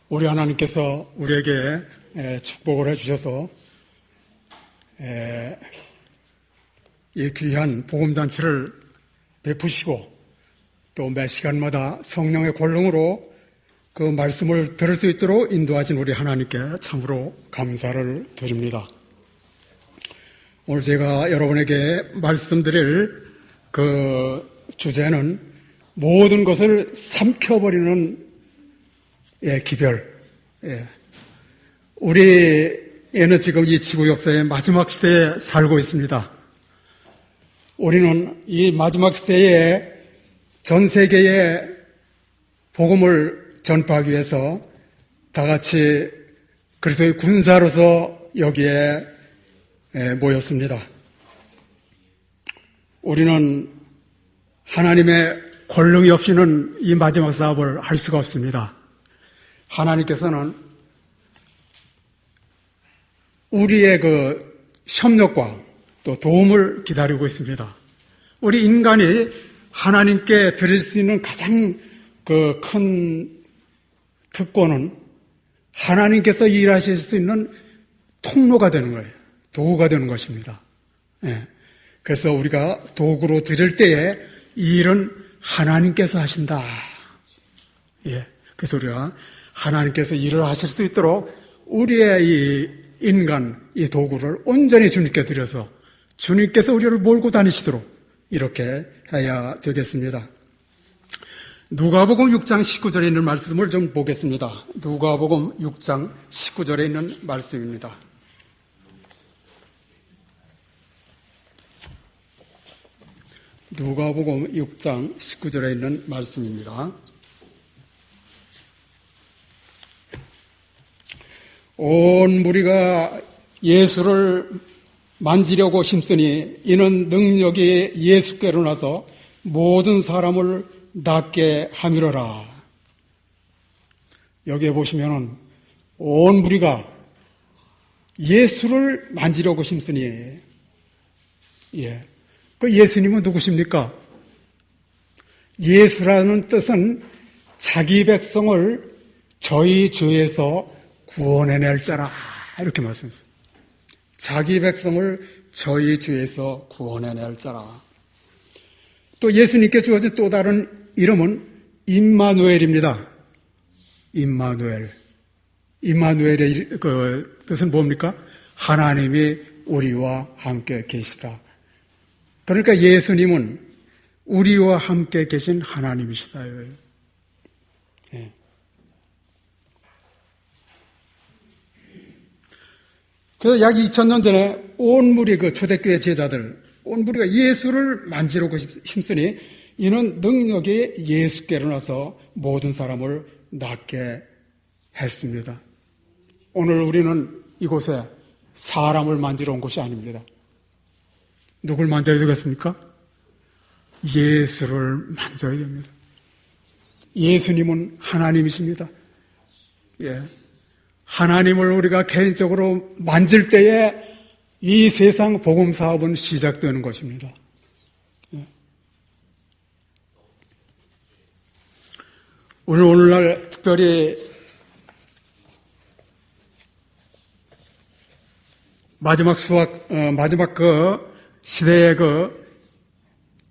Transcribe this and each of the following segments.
우리 하나님께서 우리에게 축복을 해주셔서 이 귀한 복음잔치를 베푸시고 또 매 시간마다 성령의 권능으로 그 말씀을 들을 수 있도록 인도하신 우리 하나님께 참으로 감사를 드립니다. 오늘 제가 여러분에게 말씀드릴 그 주제는 모든 것을 삼켜버리는 기별. 우리는 지금 이 지구 역사의 마지막 시대에 살고 있습니다. 우리는 이 마지막 시대에 전 세계에 복음을 전파하기 위해서 다 같이 그리스도의 군사로서 여기에 모였습니다. 우리는 하나님의 권능이 없이는 이 마지막 사업을 할 수가 없습니다. 하나님께서는 우리의 그 협력과 또 도움을 기다리고 있습니다. 우리 인간이 하나님께 드릴 수 있는 가장 그 큰 특권은 하나님께서 일하실 수 있는 통로가 되는 거예요. 도구가 되는 것입니다. 그래서 우리가 도구로 드릴 때에 이 일은 하나님께서 하신다. 그래서 우리가 하나님께서 일을 하실 수 있도록 우리의 이 인간, 이 도구를 온전히 주님께 드려서 주님께서 우리를 몰고 다니시도록 이렇게 해야 되겠습니다. 누가복음 6장 19절에 있는 말씀을 좀 보겠습니다. 누가복음 6장 19절에 있는 말씀입니다. 누가복음 6장 19절에 있는 말씀입니다. 온 무리가 예수를 만지려고 힘쓰니 이는 능력이 예수께로 나서 모든 사람을 낫게 함이로라. 여기에 보시면은 온 무리가 예수를 만지려고 힘쓰니 그 예수님은 누구십니까? 예수라는 뜻은 자기 백성을 저희 죄에서 구원해낼 자라 이렇게 말씀했어요. 자기 백성을 저희 죄에서 구원해낼 자라. 또 예수님께 주어진 또 다른 이름은 임마누엘입니다. 임마누엘. 임마누엘의 그 뜻은 뭡니까? 하나님이 우리와 함께 계시다. 그러니까 예수님은 우리와 함께 계신 하나님이시다. 그래서 약 2000년 전에 온 무리 그 초대교회 제자들, 온 무리가 예수를 만지려고 힘쓰니 이는 능력이 예수께로 나서 모든 사람을 낫게 했습니다. 오늘 우리는 이곳에 사람을 만지러 온 것이 아닙니다. 누굴 만져야 되겠습니까? 예수를 만져야 됩니다. 예수님은 하나님이십니다. 하나님을 우리가 개인적으로 만질 때에 이 세상 복음 사업은 시작되는 것입니다. 오늘날 특별히 마지막 그 시대의 그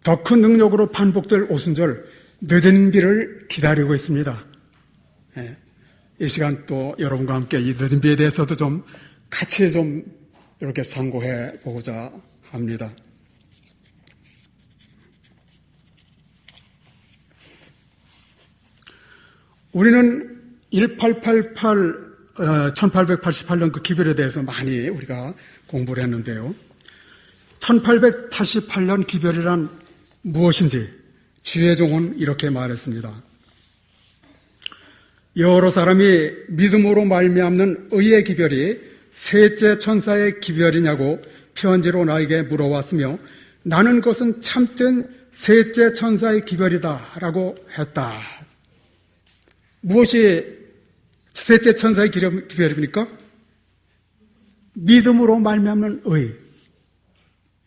더 큰 능력으로 반복될 오순절 늦은 비를 기다리고 있습니다. 이 시간 또 여러분과 함께 이 늦은 비에 대해서도 좀 같이 좀 이렇게 상고해 보고자 합니다. 우리는 1888년 그 기별에 대해서 많이 우리가 공부를 했는데요. 1888년 기별이란 무엇인지 주혜종은 이렇게 말했습니다. 여러 사람이 믿음으로 말미암는 의의 기별이 셋째 천사의 기별이냐고 편지로 나에게 물어왔으며 나는 그것은 참된 셋째 천사의 기별이다 라고 했다. 무엇이 셋째 천사의 기별입니까? 믿음으로 말미암는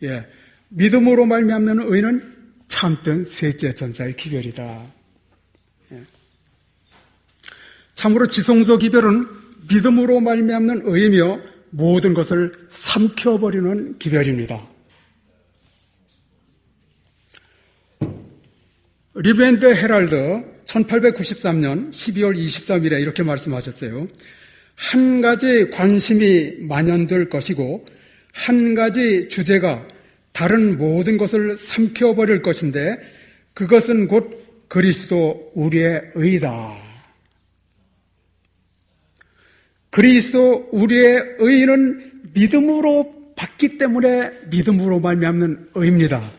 의. 믿음으로 말미암는 의는 참된 셋째 천사의 기별이다. 참으로 지성소 기별은 믿음으로 말미암는 의이며 모든 것을 삼켜버리는 기별입니다. 리브 & 헤럴드 1893년 12월 23일에 이렇게 말씀하셨어요. 한 가지 관심이 만연될 것이고 한 가지 주제가 다른 모든 것을 삼켜버릴 것인데 그것은 곧 그리스도 우리의 의이다. 그리스도 우리의 의는 믿음으로 받기 때문에 믿음으로 말미암는 의입니다.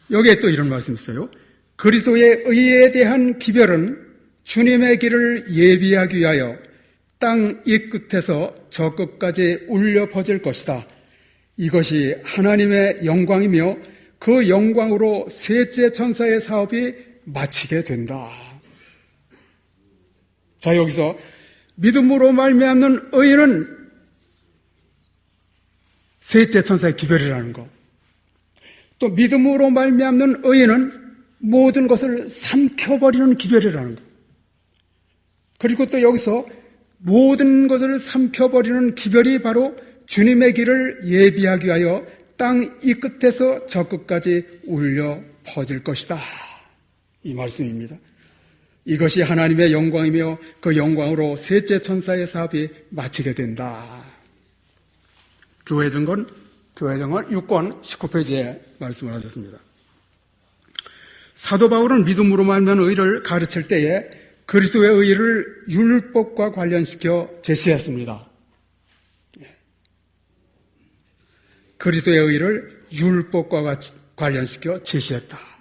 여기에 또 이런 말씀이 있어요. 그리스도의 의에 대한 기별은 주님의 길을 예비하기 위하여 땅 이 끝에서 저 끝까지 울려 퍼질 것이다. 이것이 하나님의 영광이며 그 영광으로 셋째 천사의 사업이 마치게 된다. 자, 여기서 믿음으로 말미암는 의는 셋째 천사의 기별이라는 것. 또 믿음으로 말미암는 의는 모든 것을 삼켜버리는 기별이라는 것. 그리고 또 여기서 모든 것을 삼켜버리는 기별이 바로 주님의 길을 예비하기 위하여 땅 이 끝에서 저 끝까지 울려 퍼질 것이다. 이 말씀입니다. 이것이 하나님의 영광이며 그 영광으로 셋째 천사의 사업이 마치게 된다. 교회정건 6권 19페이지에 말씀을 하셨습니다. 사도 바울은 믿음으로 말미암는 의를 가르칠 때에 그리스도의 의를 율법과 관련시켜 제시했습니다. 그리스도의 의를 율법과 관련시켜 제시했다.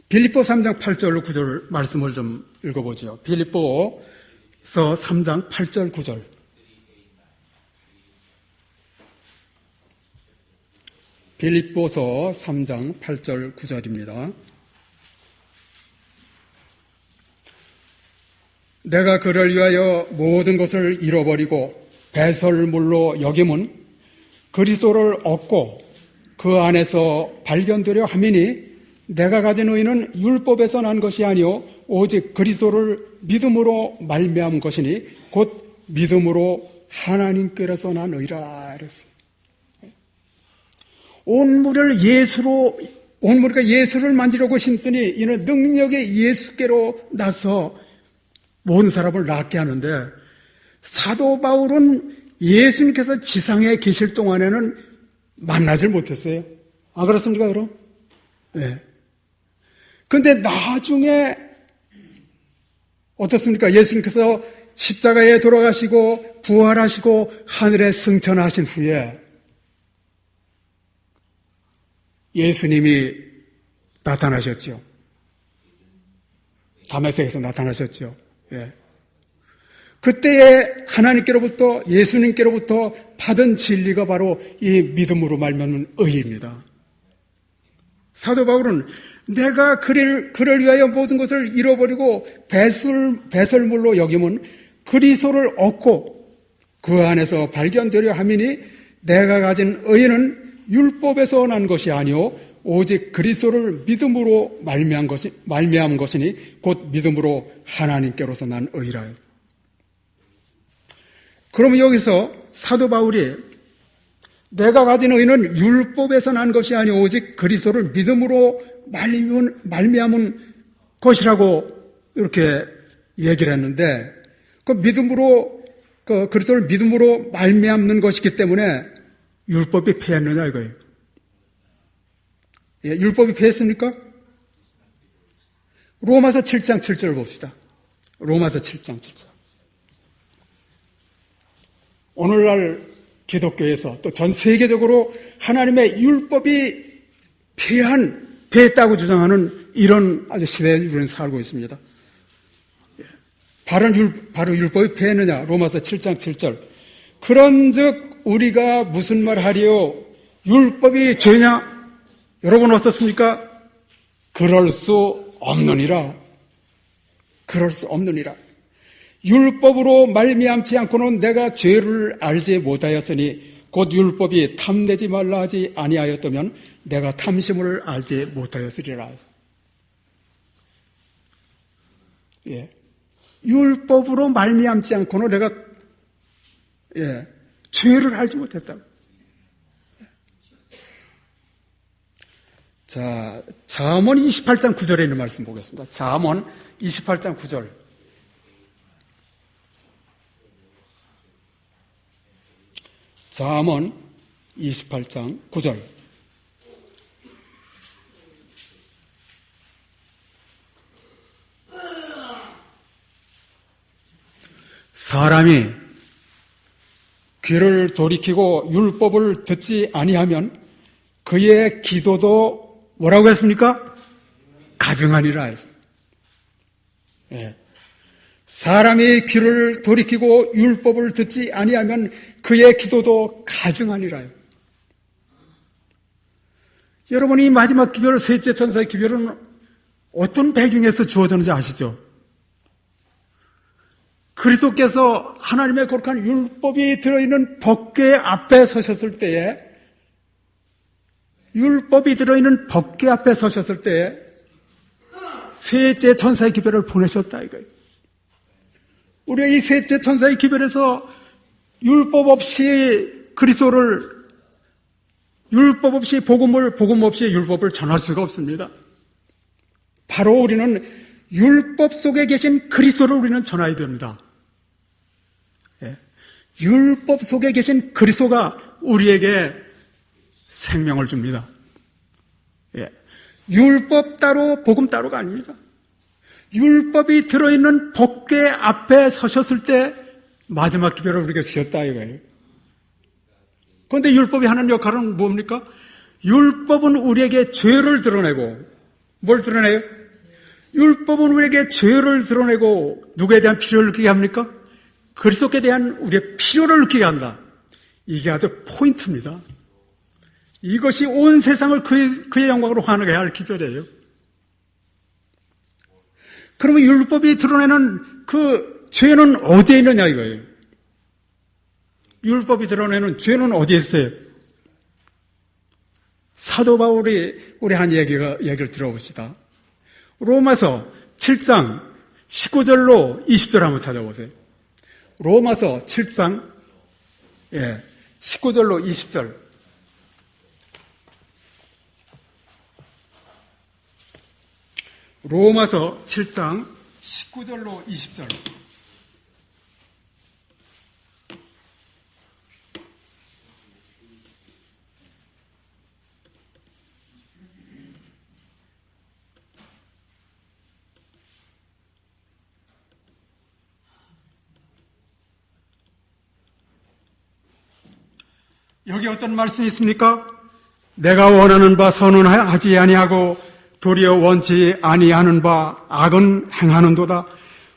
빌립보 3장 8절 9절 말씀을 좀 읽어보죠. 빌립보서 3장 8절 9절. 빌립보서 3장 8절 9절입니다. 내가 그를 위하여 모든 것을 잃어버리고 배설물로 여김은 그리스도를 얻고 그 안에서 발견되려 함이니 내가 가진 의는 율법에서 난 것이 아니요 오직 그리스도를 믿음으로 말미암은 것이니 곧 믿음으로 하나님께로서 난 의라 그랬습니다. 온 무리가 예수를 만지려고 힘쓰니 이는 능력의 예수께로 나서 모든 사람을 낫게 하는데 사도 바울은 예수님께서 지상에 계실 동안에는 만나질 못했어요. 아, 그렇습니까, 여러분? 네. 근데 나중에 어떻습니까? 예수님께서 십자가에 돌아가시고 부활하시고 하늘에 승천하신 후에 예수님이 나타나셨죠. 다메섹에서 나타나셨죠. 예. 그때에 하나님께로부터 예수님께로부터 받은 진리가 바로 이 믿음으로 말미암는 의입니다. 사도 바울은 내가 그를 위하여 모든 것을 잃어버리고 배설물로 여김은 그리스도를 얻고 그 안에서 발견되려 함이니 내가 가진 의는 율법에서 난 것이 아니요 오직 그리스도를 믿음으로 말미암은 것이니 곧 믿음으로 하나님께로서 난 의라. 그러면 여기서 사도 바울이 내가 가진 의는 율법에서 난 것이 아니요 오직 그리스도를 믿음으로 말미암은 것이라고 이렇게 얘기를 했는데 그리스도를 믿음으로 말미암는 것이기 때문에 율법이 패했느냐 이거예요. 예, 율법이 패했습니까? 로마서 7장 7절을 봅시다. 로마서 7장 7절. 오늘날 기독교에서 또 전 세계적으로 하나님의 율법이 패했다고 주장하는 이런 아주 시대에 우리는 살고 있습니다. 바로 율법이 패했느냐? 로마서 7장 7절. 그런즉 우리가 무슨 말 하리요? 율법이 죄냐? 여러분 어떻습니까? 그럴 수 없느니라. 그럴 수 없느니라. 율법으로 말미암지 않고는 내가 죄를 알지 못하였으니 곧 율법이 탐내지 말라 하지 아니하였다면 내가 탐심을 알지 못하였으리라. 예. 율법으로 말미암지 않고는 내가 죄를 알지 못했다. 자, 잠언 28장 9절에 있는 말씀 보겠습니다. 잠언 28장 9절. 잠언 28장 9절. 사람이 귀를 돌이키고 율법을 듣지 아니하면 그의 기도도 뭐라고 했습니까? 가증하니라 했습니다. 예. 사람이 귀를 돌이키고 율법을 듣지 아니하면 그의 기도도 가증하니라요. 여러분, 이 마지막 기별, 셋째 천사의 기별은 어떤 배경에서 주어졌는지 아시죠? 그리스도께서 하나님의 거룩한 율법이 들어있는 법궤 앞에 서셨을 때에, 율법이 들어있는 법궤 앞에 서셨을 때에 셋째 천사의 기별을 보내셨다 이거예요. 우리가 이 셋째 천사의 기별에서 율법 없이 그리스도를, 율법 없이 복음 없이 율법을 전할 수가 없습니다. 바로 우리는 율법 속에 계신 그리스도를 우리는 전해야 됩니다. 예. 율법 속에 계신 그리스도가 우리에게 생명을 줍니다. 예. 율법 따로 복음 따로가 아닙니다. 율법이 들어있는 법궤 앞에 서셨을 때 마지막 기별을 우리에게 주셨다 이거예요. 그런데 율법이 하는 역할은 뭡니까? 율법은 우리에게 죄를 드러내고, 뭘 드러내요? 율법은 우리에게 죄를 드러내고 누구에 대한 필요를 느끼게 합니까? 그리스도께 대한 우리의 필요를 느끼게 한다. 이게 아주 포인트입니다. 이것이 온 세상을 그의 영광으로 환하게 할 기별이에요. 그러면 율법이 드러내는 그 죄는 어디에 있느냐 이거예요. 율법이 드러내는 죄는 어디에 있어요? 사도 바울이 우리 한 얘기를 들어봅시다. 로마서 7장 19절로 20절 한번 찾아보세요. 로마서 7장 19절로 20절. 로마서 7장 19절로 20절. 여기 어떤 말씀이 있습니까? 내가 원하는 바 선언하지 아니하고 도리어 원치 아니하는 바 악은 행하는도다.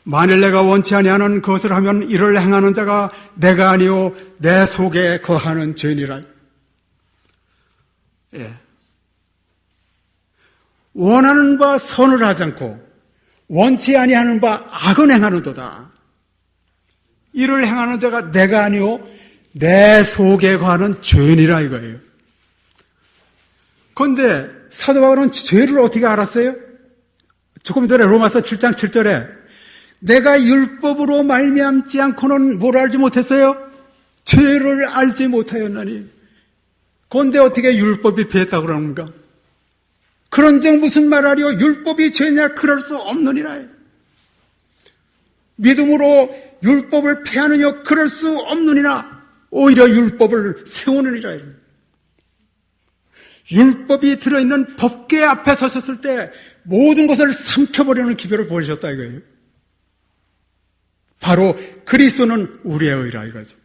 만일 내가 원치 아니하는 것을 하면 이를 행하는 자가 내가 아니요 내 속에 거하는 죄니라. 예. 원하는 바 선을 하지 않고 원치 아니하는 바 악은 행하는도다. 이를 행하는 자가 내가 아니요 내 속에 거하는 죄니라 이거예요. 그런데 사도 바울은 죄를 어떻게 알았어요? 조금 전에 로마서 7장 7절에 내가 율법으로 말미암지 않고는 뭘 알지 못했어요? 죄를 알지 못하였나니. 그런데 어떻게 율법이 피했다고 그러는가? 그런즉 무슨 말하리요? 율법이 죄냐? 그럴 수 없느니라. 믿음으로 율법을 폐하느냐? 그럴 수 없느니라. 오히려 율법을 세우느니라. 율법이 들어있는 법궤 앞에 서셨을 때 모든 것을 삼켜버리는 기별을 보이셨다 이거예요. 바로 그리스도는 우리의 의라 이거죠.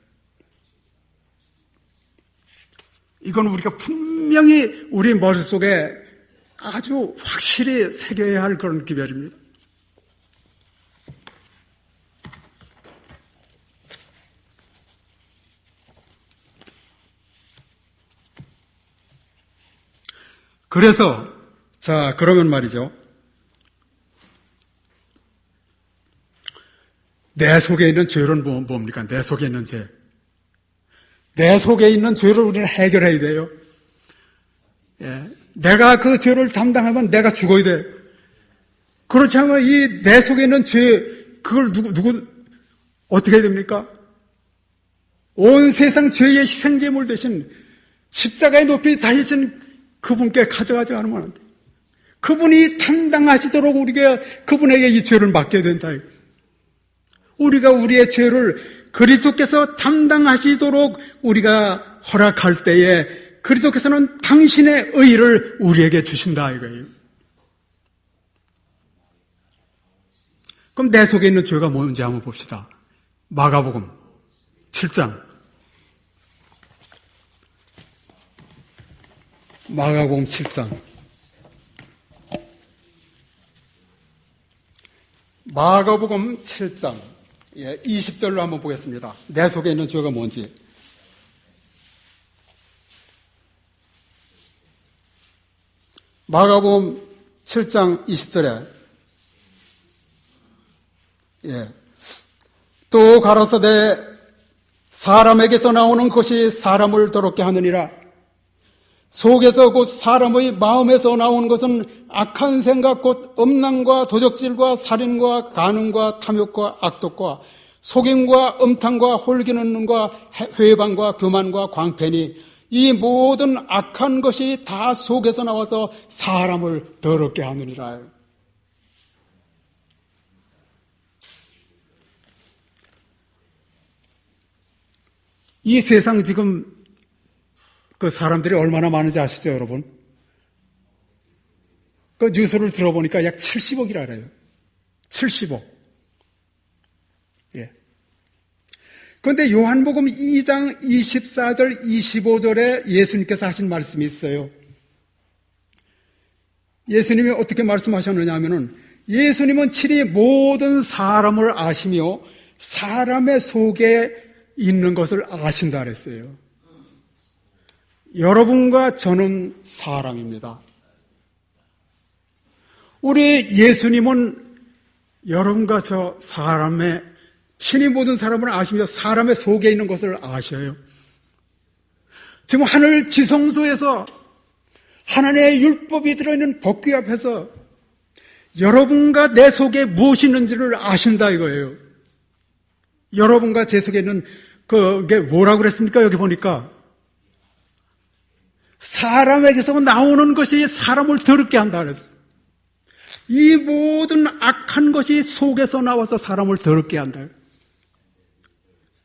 이건 우리가 분명히 우리 머릿속에 아주 확실히 새겨야 할 그런 기별입니다. 그래서 그러면 말이죠. 내 속에 있는 죄는 뭡니까? 내 속에 있는 죄. 내 속에 있는 죄를 우리는 해결해야 돼요. 예. 내가 그 죄를 담당하면 내가 죽어야 돼. 그렇지 않으면 이 내 속에 있는 죄, 그걸 누구 어떻게 해야 됩니까? 온 세상 죄의 희생제물 대신 십자가의 높이 달리신 그분께 가져가지 않으면 안 돼. 그분이 담당하시도록 우리가 그분에게 이 죄를 맡겨야 된다. 우리가 우리의 죄를 그리스도께서 담당하시도록 우리가 허락할 때에 그리스도께서는 당신의 의를 우리에게 주신다 이거예요. 그럼 내 속에 있는 죄가 뭔지 한번 봅시다. 마가복음 7장. 마가복음 7장. 마가복음 7장 20절로 한번 보겠습니다. 내 속에 있는 죄가 뭔지. 마가복음 7장 20절에 또 가라사대 사람에게서 나오는 것이 사람을 더럽게 하느니라. 속에서 곧 사람의 마음에서 나오는 것은 악한 생각 곧 음란과 도적질과 살인과 간음과 탐욕과 악독과 속임과 음탕과 홀기는 눈과 회방과 교만과 광패니 이 모든 악한 것이 다 속에서 나와서 사람을 더럽게 하느니라. 이 세상 지금 그 사람들이 얼마나 많은지 아시죠, 여러분? 그 뉴스를 들어보니까 약 70억이라 알아요. 70억. 예. 그런데 요한복음 2장 24절, 25절에 예수님께서 하신 말씀이 있어요. 예수님이 어떻게 말씀하셨느냐 하면은 예수님은 친히 모든 사람을 아시며 사람의 속에 있는 것을 아신다 그랬어요. 여러분과 저는 사람입니다. 우리 예수님은 여러분과 저 사람의 친히 모든 사람을 아시며 사람의 속에 있는 것을 아셔요. 지금 하늘 지성소에서 하나님의 율법이 들어있는 법궤 앞에서 여러분과 내 속에 무엇이 있는지를 아신다 이거예요. 여러분과 제 속에 있는 그게 뭐라고 그랬습니까? 여기 보니까 사람에게서 나오는 것이 사람을 더럽게 한다 그랬어요. 이 모든 악한 것이 속에서 나와서 사람을 더럽게 한다.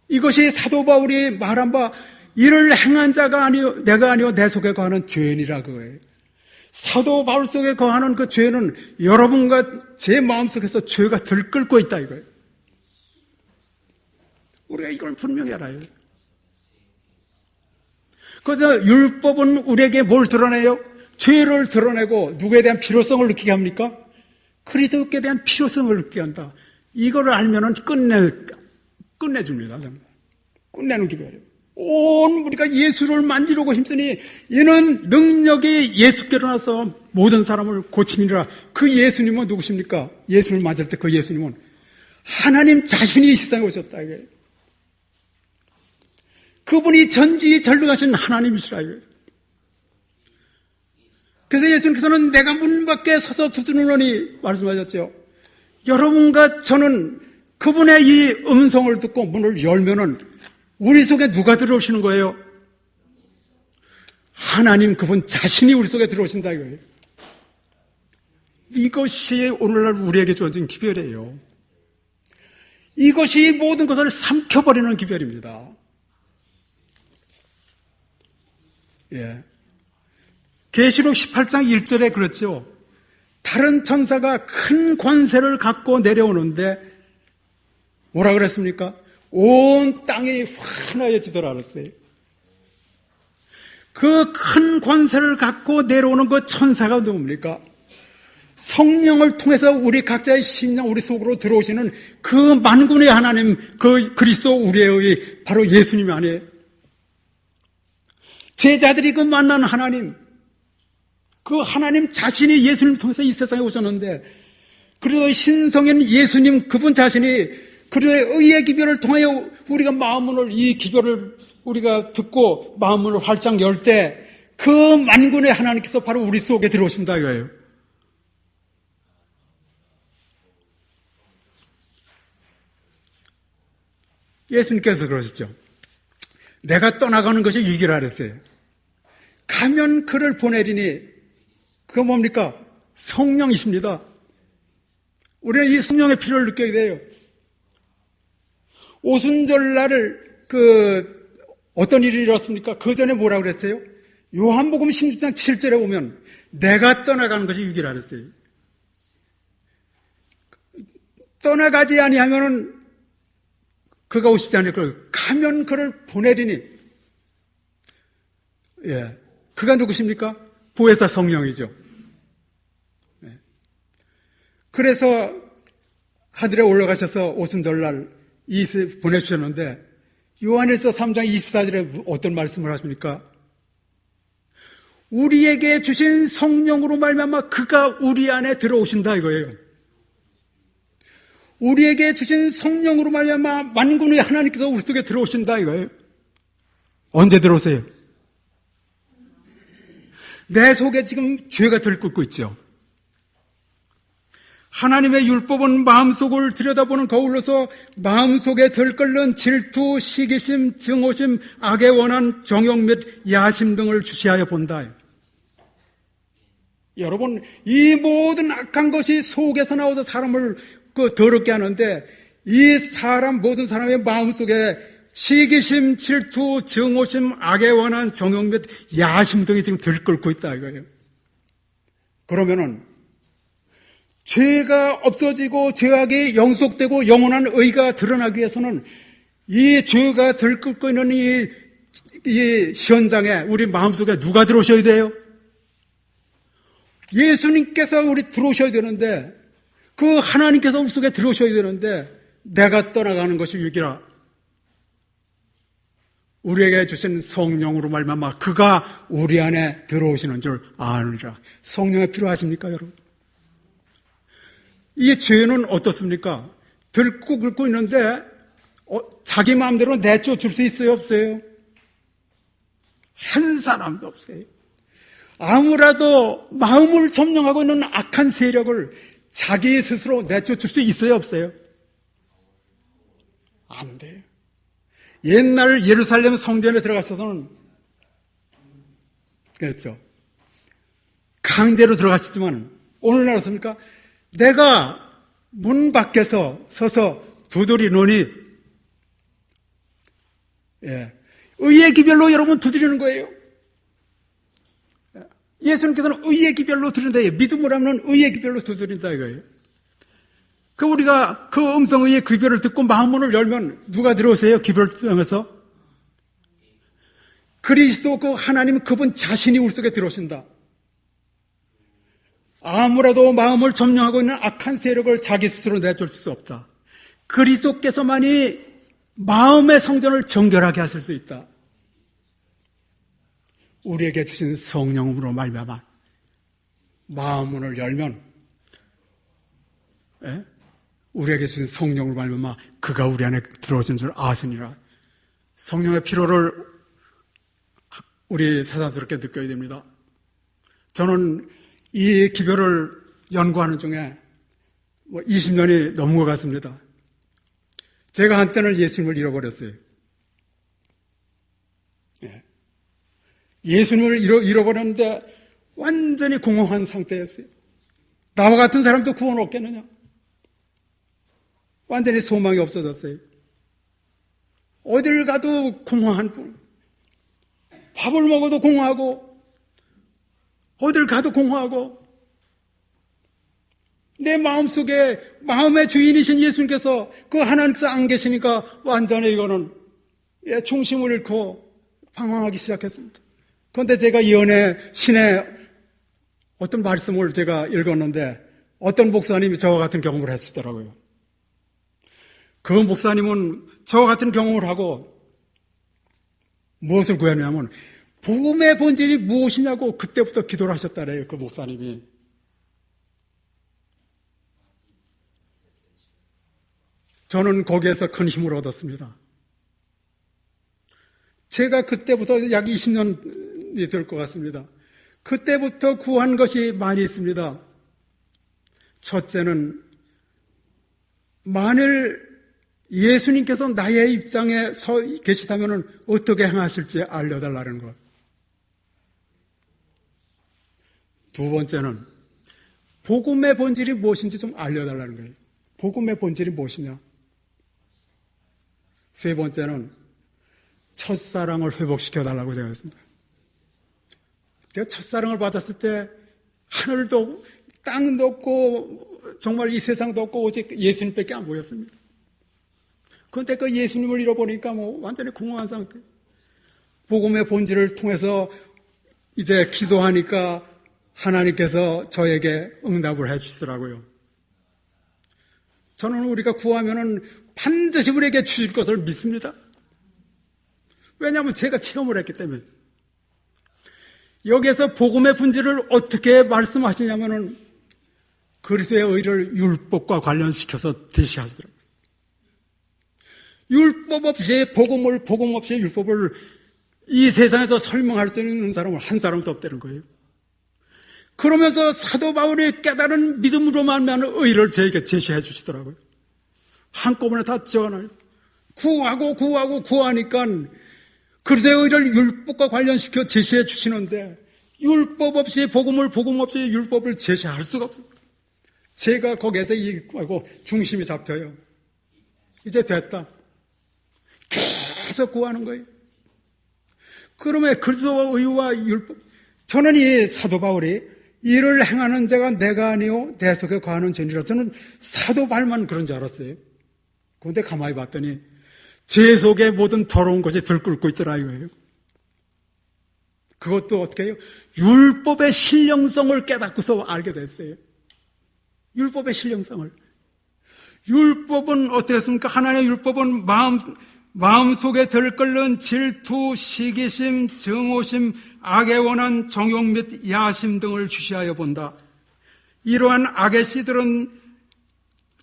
이것이 사도 바울이 말한 바 이를 행한 자가 아니요 내가 아니요 내 속에 거하는 죄인이라 그거예요. 사도 바울 속에 거하는 그 죄는 여러분과 제 마음속에서 죄가 들끓고 있다 이거예요. 우리가 이걸 분명히 알아요. 그래서 율법은 우리에게 뭘 드러내요? 죄를 드러내고 누구에 대한 필요성을 느끼게 합니까? 그리스도께 대한 필요성을 느끼게 한다. 이거를 알면은 끝내줍니다. 끝내는 기별이에요. 온 우리가 예수를 만지려고 힘쓰니 이는 능력이 예수께로 나서 모든 사람을 고침이라. 그 예수님은 누구십니까? 예수를 맞을 때 그 예수님은 하나님 자신이 이 세상에 오셨다. 이게. 그분이 전지전능하신 하나님이시라. 이게. 그래서 예수님께서는 내가 문 밖에 서서 두드리노니 말씀하셨죠. 여러분과 저는 그분의 이 음성을 듣고 문을 열면은 우리 속에 누가 들어오시는 거예요? 하나님 그분 자신이 우리 속에 들어오신다 이거예요. 이것이 오늘날 우리에게 주어진 기별이에요. 이것이 모든 것을 삼켜버리는 기별입니다. 예. 계시록 18장 1절에 그렇죠. 다른 천사가 큰 권세를 갖고 내려오는데 뭐라 그랬습니까? 온 땅이 환하여지더라 그랬어요. 그 큰 권세를 갖고 내려오는 그 천사가 누굽니까? 성령을 통해서 우리 각자의 심령 우리 속으로 들어오시는 그 만군의 하나님, 그 그리스도 우리의 바로 예수님이 아니에요. 제자들이 그 만난 하나님, 그 하나님 자신이 예수님을 통해서 이 세상에 오셨는데 그리고 신성인 예수님 그분 자신이 그리스도의 의의 기별을 통하여 우리가 마음문을 이 기별을 우리가 듣고 마음을 활짝 열 때 그 만군의 하나님께서 바로 우리 속에 들어오신다 이거예요. 예수님께서 그러셨죠. 내가 떠나가는 것이 유익이라 그랬어요. 가면 그를 보내리니 그거 뭡니까? 성령이십니다. 우리는 이 성령의 필요를 느껴야 돼요. 오순절날을 어떤 일이 일어났습니까? 그 전에 뭐라고 그랬어요? 요한복음 16장 7절에 보면 내가 떠나가는 것이 유익이라 그랬어요. 떠나가지 아니하면은 그가 오시지 않을 걸 가면 그를 보내리니 예, 그가 누구십니까? 보혜사 성령이죠. 예. 그래서 하늘에 올라가셔서 오순절날 이슬 보내주셨는데 요한일서 3장 24절에 어떤 말씀을 하십니까? 우리에게 주신 성령으로 말미암아 그가 우리 안에 들어오신다 이거예요. 우리에게 주신 성령으로 말미암아 만군의 하나님께서 우리 속에 들어오신다 이거예요. 언제 들어오세요? 내 속에 지금 죄가 들끓고 있죠. 하나님의 율법은 마음속을 들여다보는 거울로서 마음속에 들끓는 질투, 시기심, 증오심, 악에 원한 정욕 및 야심 등을 주시하여 본다. 여러분, 이 모든 악한 것이 속에서 나와서 사람을 더럽게 하는데 이 모든 사람의 마음속에 시기심, 질투, 증오심, 악에 원한 정욕 및 야심 등이 지금 들끓고 있다 이거예요. 그러면은 죄가 없어지고 죄악이 영속되고 영원한 의가 드러나기 위해서는 이 죄가 들끓고 있는 이 현장에 우리 마음속에 누가 들어오셔야 돼요? 예수님께서 우리 들어오셔야 되는데 그 하나님께서 우리 속에 들어오셔야 되는데 내가 떠나가는 것이 유익이라. 우리에게 주신 성령으로 말미암아 그가 우리 안에 들어오시는 줄 아느니라. 성령이 필요하십니까 여러분? 이 죄는 어떻습니까? 들끓고 있는데 자기 마음대로 내쫓을 수 있어요 없어요? 한 사람도 없어요. 아무라도 마음을 점령하고 있는 악한 세력을 자기 스스로 내쫓을 수 있어요 없어요? 안 돼요. 옛날 예루살렘 성전에 들어가셔서는 그렇죠. 강제로 들어가시지만 오늘날 어떻습니까? 내가 문 밖에서 서서 두드리노니 의의 기별로 여러분 두드리는 거예요. 예수님께서는 의의 기별로 두드린다. 믿음을 하면 의의 기별로 두드린다 이거예요. 우리가 그 음성의 기별을 듣고 마음문을 열면 누가 들어오세요? 기별을 통해서 그리스도 그 하나님 그분 자신이 우리 속에 들어오신다. 아무라도 마음을 점령하고 있는 악한 세력을 자기 스스로 내줄 수 없다. 그리스도께서만이 마음의 성전을 정결하게 하실 수 있다. 우리에게 주신 성령으로 말미암아 마음문을 열면 우리에게 주신 성령으로 말미암아 그가 우리 안에 들어오신 줄 아시니라. 성령의 필요를 우리 새삼스럽게 느껴야 됩니다. 저는 이 기별을 연구하는 중에 20년이 넘은 것 같습니다. 제가 한때는 예수님을 잃어버렸어요. 예수님을 잃어버렸는데 완전히 공허한 상태였어요. 나와 같은 사람도 구원 없겠느냐? 완전히 소망이 없어졌어요. 어딜 가도 공허한 분. 밥을 먹어도 공허하고 어딜 가도 공허하고 내 마음속에 마음의 주인이신 예수님께서 그 하나님께서 안 계시니까 완전히 이거는 중심을 잃고 방황하기 시작했습니다. 그런데 제가 이언의 신의 어떤 말씀을 제가 읽었는데 어떤 목사님이 저와 같은 경험을 하시더라고요. 그 목사님은 저와 같은 경험을 하고 무엇을 구했냐면 복음의 본질이 무엇이냐고 그때부터 기도를 하셨다래요. 그 목사님이. 저는 거기에서 큰 힘을 얻었습니다. 제가 그때부터 약 20년이 될 것 같습니다. 그때부터 구한 것이 많이 있습니다. 첫째는 만일 예수님께서 나의 입장에 서 계시다면 어떻게 행하실지 알려달라는 것. 두 번째는 복음의 본질이 무엇인지 좀 알려달라는 거예요. 복음의 본질이 무엇이냐. 세 번째는 첫사랑을 회복시켜달라고 제가 했습니다. 제가 첫사랑을 받았을 때 하늘도 없고 땅도 없고 정말 이 세상도 없고 오직 예수님밖에 안 보였습니다. 그런데 그 예수님을 잃어보니까 완전히 공허한 상태. 복음의 본질을 통해서 이제 기도하니까 하나님께서 저에게 응답을 해주시더라고요. 저는 우리가 구하면은 반드시 우리에게 주실 것을 믿습니다. 왜냐하면 제가 체험을 했기 때문에. 여기에서 복음의 본질을 어떻게 말씀하시냐면은 그리스도의 의를 율법과 관련시켜서 대시하시더라고요. 율법 없이 복음 없이 율법을 이 세상에서 설명할 수 있는 사람은 한 사람도 없다는 거예요. 그러면서 사도 바울이 깨달은 믿음으로만 하는 의를 저에게 제시해 주시더라고요. 한꺼번에 다 적어놔요. 구하니까 그리스도의 의를 율법과 관련시켜 제시해 주시는데 율법 없이 복음 없이 율법을 제시할 수가 없어요. 제가 거기에서 중심이 잡혀요. 이제 됐다. 계속 구하는 거예요. 그러면 그리스도의 의와 율법, 저는 이 사도 바울이 이를 행하는 자가 내가 아니요 내 속에 거하는 죄니라. 저는 사도 바울만 그런 줄 알았어요. 그런데 가만히 봤더니 제 속에 모든 더러운 것이 들끓고 있더라 이거예요. 그것도 어떻게 해요? 율법의 신령성을 깨닫고서 알게 됐어요. 율법의 신령성을. 율법은 어떻게 했습니까? 하나님의 율법은 마음속에 들끓는 질투, 시기심, 증오심, 악의 원한, 정욕 및 야심 등을 주시하여 본다. 이러한 악의 씨들은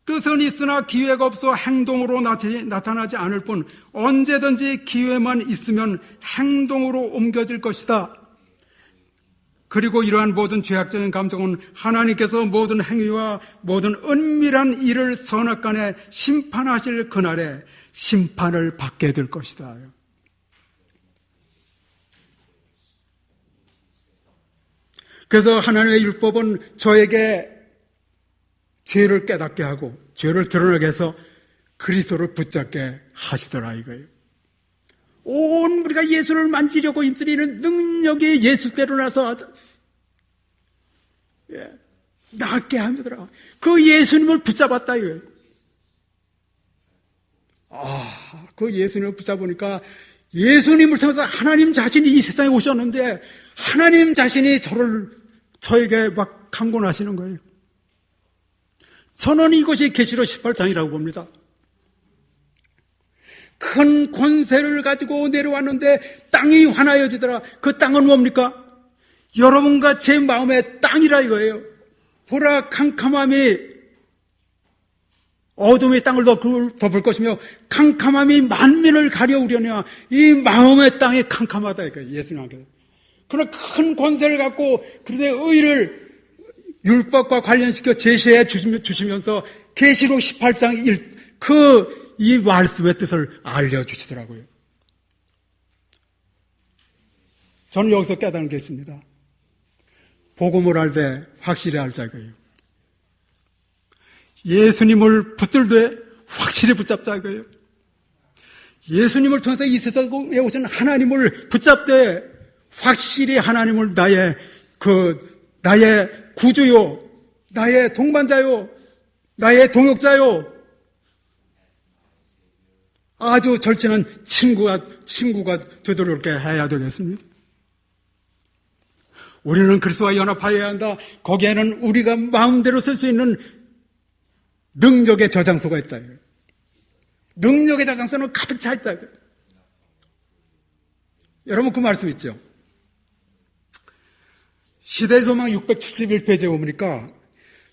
뜻은 있으나 기회가 없어 행동으로 나타나지 않을 뿐 언제든지 기회만 있으면 행동으로 옮겨질 것이다. 그리고 이러한 모든 죄악적인 감정은 하나님께서 모든 행위와 모든 은밀한 일을 선악간에 심판하실 그날에 심판을 받게 될 것이다. 그래서 하나님의 율법은 저에게 죄를 깨닫게 하고 죄를 드러나게 해서 그리스도를 붙잡게 하시더라 이거예요. 온 우리가 예수를 만지려고 힘쓰리는 능력이 예수께로 나서 낫게 하더라. 그 예수님을 붙잡았다 이거예요. 그 예수님을 붙잡으니까 예수님을 통해서 하나님 자신이 이 세상에 오셨는데 하나님 자신이 저에게 막 강권하시는 거예요. 저는 이것이 계시록 18장이라고 봅니다. 큰 권세를 가지고 내려왔는데 땅이 환하여지더라. 그 땅은 뭡니까? 여러분과 제 마음의 땅이라 이거예요. 보라 캄캄함이 어둠이 땅을 덮을 것이며 캄캄함이 만민을 가려우려냐. 이 마음의 땅이 캄캄하다 이거예요. 예수님께서. 그런 큰 권세를 갖고 그들의 의를 율법과 관련시켜 제시해 주시면서 계시록 18장 이 말씀의 뜻을 알려주시더라고요. 저는 여기서 깨달은 게 있습니다. 복음을 알 때 확실히 알자고요. 예수님을 붙들되 확실히 붙잡자고요. 예수님을 통해서 이 세상에 오신 하나님을 붙잡되 확실히 하나님을 나의 구주요, 나의 동반자요, 나의 동역자요, 아주 절친한 친구가 되도록 해야 되겠습니다. 우리는 그리스도와 연합하여야 한다. 거기에는 우리가 마음대로 쓸 수 있는 능력의 저장소가 있다. 능력의 저장소는 가득 차 있다. 여러분 그 말씀 있죠? 시대소망 671페이지에 보니까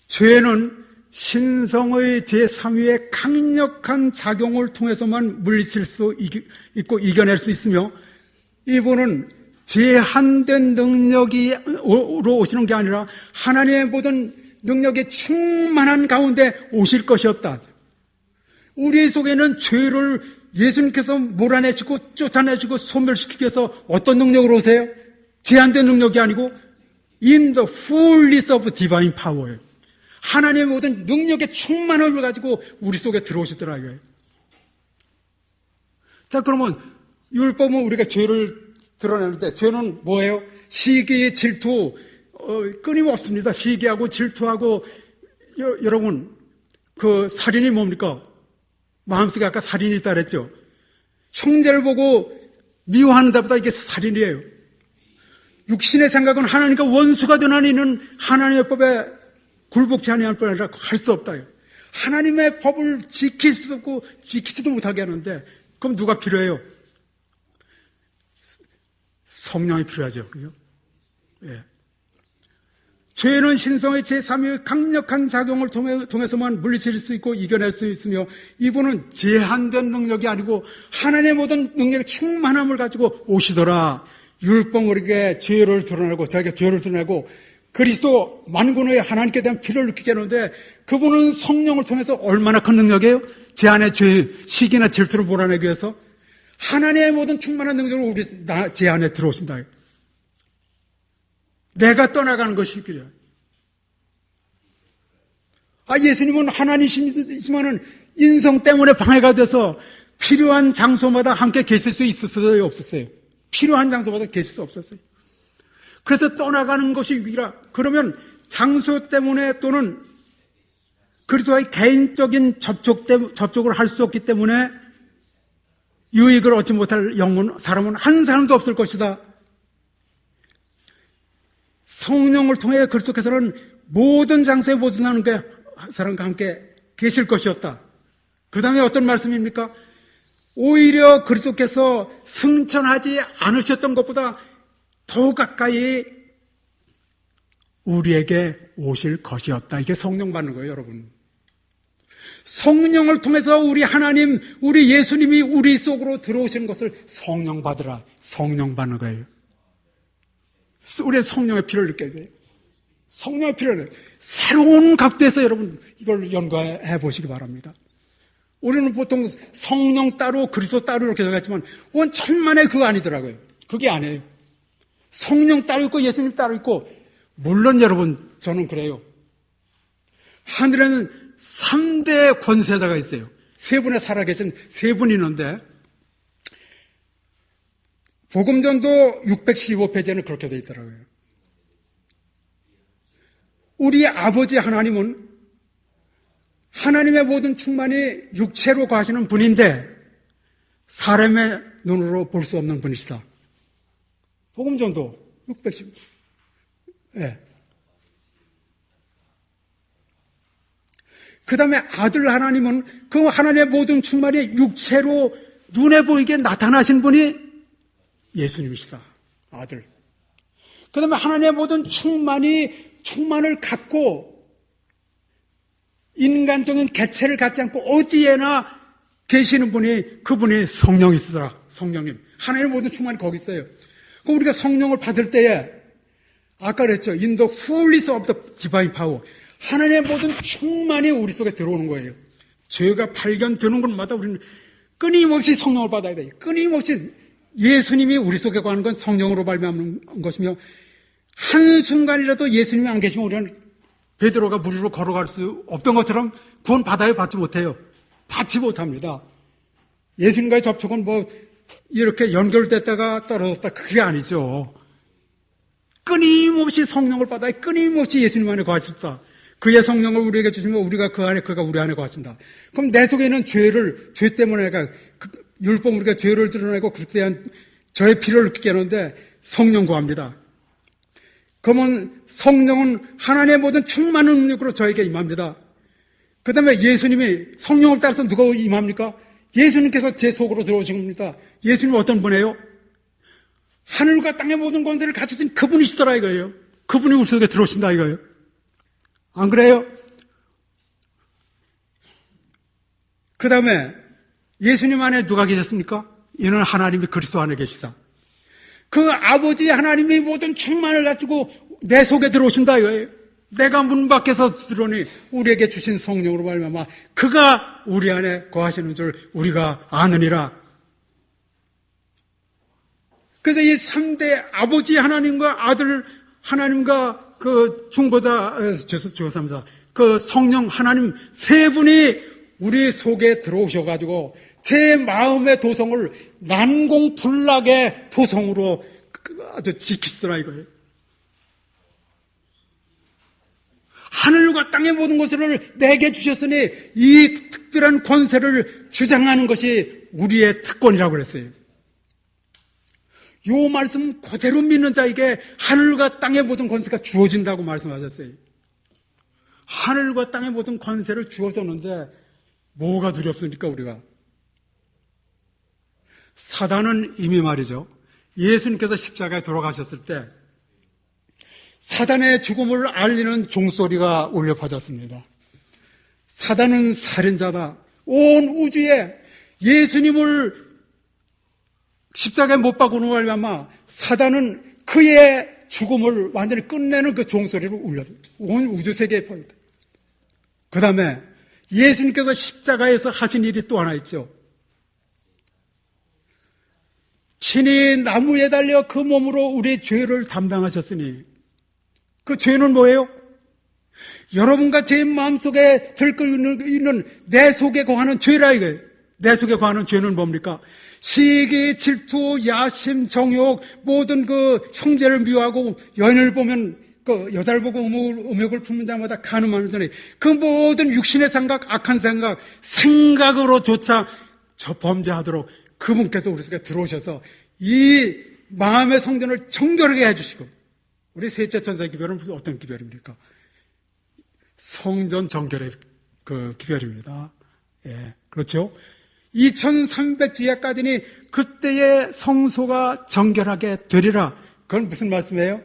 죄는 신성의 제3위의 강력한 작용을 통해서만 물리칠 수 있고 이겨낼 수 있으며 이분은 제한된 능력으로 오시는 게 아니라 하나님의 모든 능력의 충만한 가운데 오실 것이었다. 우리 속에는 죄를 예수님께서 몰아내시고 쫓아내시고 소멸시키기 위해서 어떤 능력으로 오세요? 제한된 능력이 아니고 in the fullness of divine power. 하나님의 모든 능력의 충만함을 가지고 우리 속에 들어오시더라고요. 자, 그러면 율법은 우리가 죄를 드러내는데 죄는 뭐예요? 시기, 질투, 끊임없습니다. 시기하고 질투하고 여러분 그 살인이 뭡니까? 마음속에 아까 살인이 있다 그랬죠. 형제를 보고 미워하는 데보다 이게 살인이에요. 육신의 생각은 하나님과 원수가 되는 이는 하나님의 법에 굴복치 아니할 뿐 아니라 할 수 없다요. 하나님의 법을 지킬 수도 없고 지키지도 못하게 하는데 그럼 누가 필요해요? 성령이 필요하죠. 그죠? 예. 죄는 신성의 제3의 강력한 작용을 통해서만 물리칠 수 있고 이겨낼 수 있으며 이분은 제한된 능력이 아니고 하나님의 모든 능력의 충만함을 가지고 오시더라. 율법으로에게 죄를 드러내고 자기가 죄를 드러내고 그리스도 만군의 하나님께 대한 필요를 느끼게 하는데 그분은 성령을 통해서 얼마나 큰 능력이에요? 제 안에 죄, 시기나 질투를 몰아내기 위해서 하나님의 모든 충만한 능력으로 제 안에 들어오신다. 내가 떠나가는 것이 필요해. 예수님은 하나님이시지만은 인성 때문에 방해가 돼서 필요한 장소마다 함께 계실 수 있었어요, 없었어요? 필요한 장소마다 계실 수 없었어요. 그래서 떠나가는 것이 위라. 그러면 장소 때문에 또는 그리스도와의 개인적인 접촉을 할 수 없기 때문에 유익을 얻지 못할 사람은 한 사람도 없을 것이다. 성령을 통해 그리스도께서는 모든 장소에 모든 사람과 함께 계실 것이었다. 그 다음에 어떤 말씀입니까? 오히려 그리스도께서 승천하지 않으셨던 것보다 더 가까이 우리에게 오실 것이었다. 이게 성령 받는 거예요, 여러분. 성령을 통해서 우리 하나님, 우리 예수님이 우리 속으로 들어오시는 것을 성령 받으라. 성령 받는 거예요. 우리의 성령의 피를 느껴야 돼요. 성령의 피를 새로운 각도에서 여러분 이걸 연구해 보시기 바랍니다. 우리는 보통 성령 따로 그리스도 따로 이렇게 생각했지만 원 천만에 그거 아니더라고요. 그게 아니에요. 성령 따로 있고 예수님 따로 있고 물론 여러분 저는 그래요. 하늘에는 3대 권세자가 있어요. 세 분에 살아계신 세 분이 있는데 복음전도 615페이지에는 그렇게 되어 있더라고요. 우리 아버지 하나님은 하나님의 모든 충만이 육체로 가시는 분인데 사람의 눈으로 볼 수 없는 분이시다. 복음전도 615. 예. 그 다음에 아들 하나님은 그 하나님의 모든 충만이 육체로 눈에 보이게 나타나신 분이 예수님이시다. 아들. 그 다음에 하나님의 모든 충만을 갖고 인간적인 개체를 갖지 않고 어디에나 계시는 분이 그분이 성령이시더라. 성령님. 하나님의 모든 충만이 거기 있어요. 그럼 우리가 성령을 받을 때에 아까 그랬죠. In the fullness of the divine power. 하나님의 모든 충만이 우리 속에 들어오는 거예요. 죄가 발견되는 것마다 우리는 끊임없이 성령을 받아야 돼요. 끊임없이 예수님이 우리 속에 거하는 건 성령으로 발명하는 것이며 한순간이라도 예수님이 안 계시면 우리는 베드로가 물 위로 걸어갈 수 없던 것처럼 구원 받아요? 받지 못해요? 받지 못합니다. 예수님과의 접촉은 이렇게 연결됐다가 떨어졌다 그게 아니죠. 끊임없이 성령을 받아야 끊임없이 예수님 안에 거하셨다. 그의 성령을 우리에게 주시면 우리가 그 안에 그가 우리 안에 거하신다. 그럼 내 속에 있는 죄 때문에 율법 우리가 죄를 드러내고 그에 대한 저의 필요를 느끼게 하는데 성령 구합니다. 그러면 성령은 하나님의 모든 충만한 능력으로 저에게 임합니다. 그 다음에 예수님이 성령을 따라서 누가 임합니까? 예수님께서 제 속으로 들어오신 겁니다. 예수님은 어떤 분이에요? 하늘과 땅의 모든 권세를 가지신 그분이시더라 이거예요. 그분이 우리 속에 들어오신다 이거예요. 안 그래요? 그 다음에 예수님 안에 누가 계셨습니까? 이는 하나님이 그리스도 안에 계시사. 그 아버지 하나님이 모든 충만을 가지고 내 속에 들어오신다 이거예요. 내가 문 밖에서 들어오니 우리에게 주신 성령으로 말미암아 그가 우리 안에 거하시는 줄 우리가 아느니라. 그래서 이 3대 아버지 하나님과 아들 하나님과 그 중보자, 죄송합니다. 그 성령 하나님 세 분이 우리 속에 들어오셔가지고 제 마음의 도성을 난공불락의 도성으로 아주 지키시더라 이거예요. 하늘과 땅의 모든 것을 내게 주셨으니 이 특별한 권세를 주장하는 것이 우리의 특권이라고 그랬어요. 이 말씀 그대로 믿는 자에게 하늘과 땅의 모든 권세가 주어진다고 말씀하셨어요. 하늘과 땅의 모든 권세를 주어줬는데 뭐가 두렵습니까 우리가? 사단은 이미 말이죠. 예수님께서 십자가에 돌아가셨을 때 사단의 죽음을 알리는 종소리가 울려 퍼졌습니다. 사단은 살인자다. 온 우주에 예수님을 십자가에 못 박은 말미암아 사단은 그의 죽음을 완전히 끝내는 그 종소리를 울렸어요. 온 우주 세계에 퍼졌다. 그 다음에 예수님께서 십자가에서 하신 일이 또 하나 있죠. 친히 나무에 달려 그 몸으로 우리의 죄를 담당하셨으니 그 죄는 뭐예요? 여러분과 제 마음속에 들끓고 있는 내 속에 거하는 죄라 이거예요. 내 속에 거하는 죄는 뭡니까? 시기, 질투, 야심, 정욕, 모든 그 형제를 미워하고 여인을 보면 그 여자를 보고 음욕을 품는 자마다 간음하는 자니 그 모든 육신의 생각, 악한 생각, 생각으로조차 저 범죄하도록 그분께서 우리 속에 들어오셔서 이 마음의 성전을 정결하게 해주시고 우리 셋째 천사의 기별은 어떤 기별입니까? 성전 정결의 그 기별입니다. 예, 그렇죠? 2300주야까지니 그때의 성소가 정결하게 되리라. 그건 무슨 말씀이에요?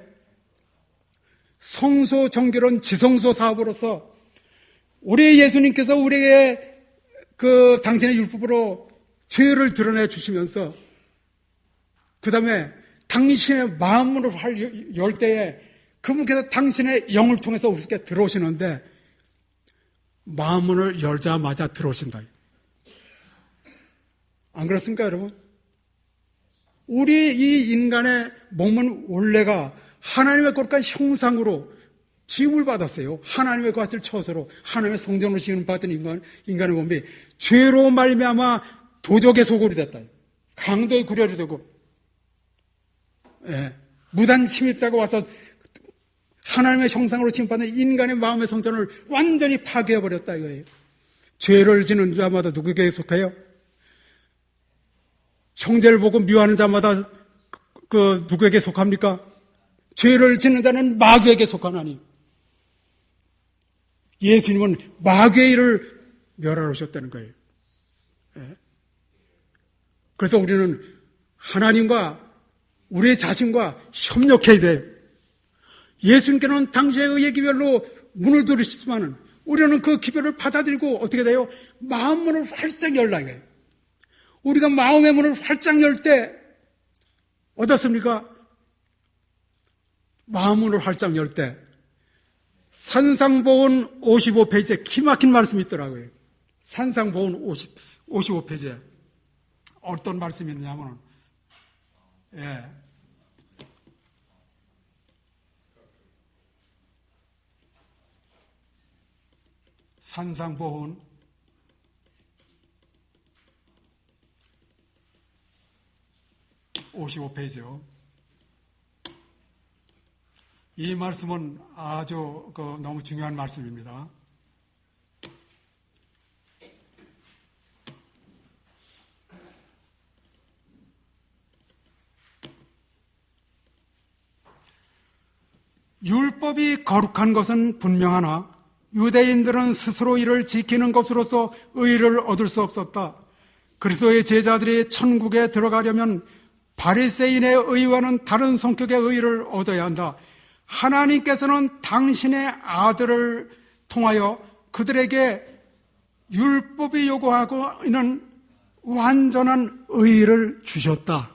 성소 정결은 지성소 사업으로서 우리 예수님께서 우리에게 그 당신의 율법으로 죄를 드러내 주시면서 그 다음에 당신의 마음으로 열 때에 그분께서 당신의 영을 통해서 우리 속에 들어오시는데 마음문을 열자마자 들어오신다. 안 그렇습니까, 여러분? 우리 이 인간의 몸은 원래가 하나님의 거룩한 형상으로 지음을 받았어요. 하나님의 것을 처서로 하나님의 성전으로 지음 받은 인간의 몸이 죄로 말미암아 도적의 소굴이 됐다. 강도의 구렬이 되고, 예, 무단 침입자가 와서 하나님의 형상으로 지음받은 인간의 마음의 성전을 완전히 파괴해버렸다 이거예요. 죄를 지는 자마다 누구에게 속해요? 형제를 보고 미워하는 자마다 그 누구에게 속합니까? 죄를 짓는 자는 마귀에게 속하나니 예수님은 마귀의 일을 멸하러 오셨다는 거예요. 예. 그래서 우리는 하나님과 우리의 자신과 협력해야 돼요. 예수님께는 당시의 의의 기별로 문을 두르시지만 우리는 그 기별을 받아들이고 어떻게 돼요? 마음 문을 활짝 열라 이거예요. 우리가 마음의 문을 활짝 열 때 어떻습니까? 마음 문을 활짝 열 때 산상보훈 55페이지에 기막힌 말씀이 있더라고요. 산상보훈 55페이지에 어떤 말씀이 있냐면 예. 산상보훈 55페이지요. 이 말씀은 아주 너무 중요한 말씀입니다. 율법이 거룩한 것은 분명하나 유대인들은 스스로 이를 지키는 것으로서 의를 얻을 수 없었다. 그리스도의 제자들이 천국에 들어가려면 바리새인의 의와는 다른 성격의 의를 얻어야 한다. 하나님께서는 당신의 아들을 통하여 그들에게 율법이 요구하고 있는 완전한 의를 주셨다.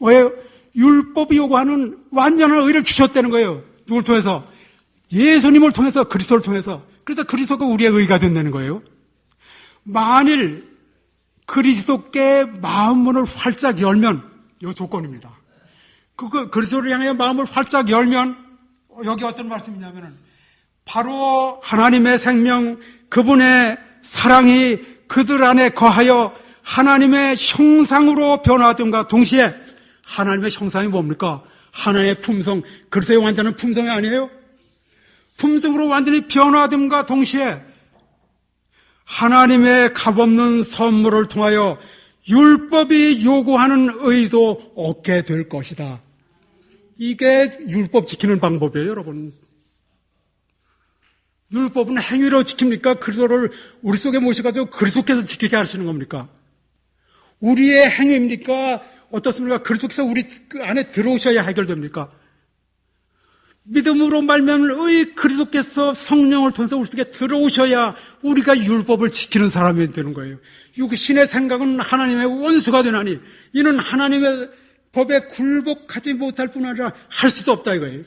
왜 율법이 요구하는 완전한 의를 주셨다는 거예요. 누굴 통해서? 예수님을 통해서, 그리스도를 통해서. 그래서 그리스도가 우리의 의가 된다는 거예요. 만일 그리스도께 마음문을 활짝 열면, 이 조건입니다. 그리스도를 향해 마음을 활짝 열면, 여기 어떤 말씀이냐면은, 바로 하나님의 생명, 그분의 사랑이 그들 안에 거하여 하나님의 형상으로 변화됨과 동시에, 하나님의 형상이 뭡니까? 하나님의 품성, 그리스도의 완전한 품성이 아니에요? 품성으로 완전히 변화됨과 동시에 하나님의 값없는 선물을 통하여 율법이 요구하는 의도 얻게 될 것이다. 이게 율법 지키는 방법이에요, 여러분. 율법은 행위로 지킵니까? 그리스도를 우리 속에 모셔가지고 그리스도께서 지키게 하시는 겁니까? 우리의 행위입니까? 어떻습니까? 그리스도께서 우리 그 안에 들어오셔야 해결됩니까? 믿음으로 말미암은 의 그리스도께서 성령을 통해서 우리 속에 들어오셔야 우리가 율법을 지키는 사람이 되는 거예요. 육신의 생각은 하나님의 원수가 되나니 이는 하나님의 법에 굴복하지 못할 뿐 아니라 할 수도 없다 이거예요.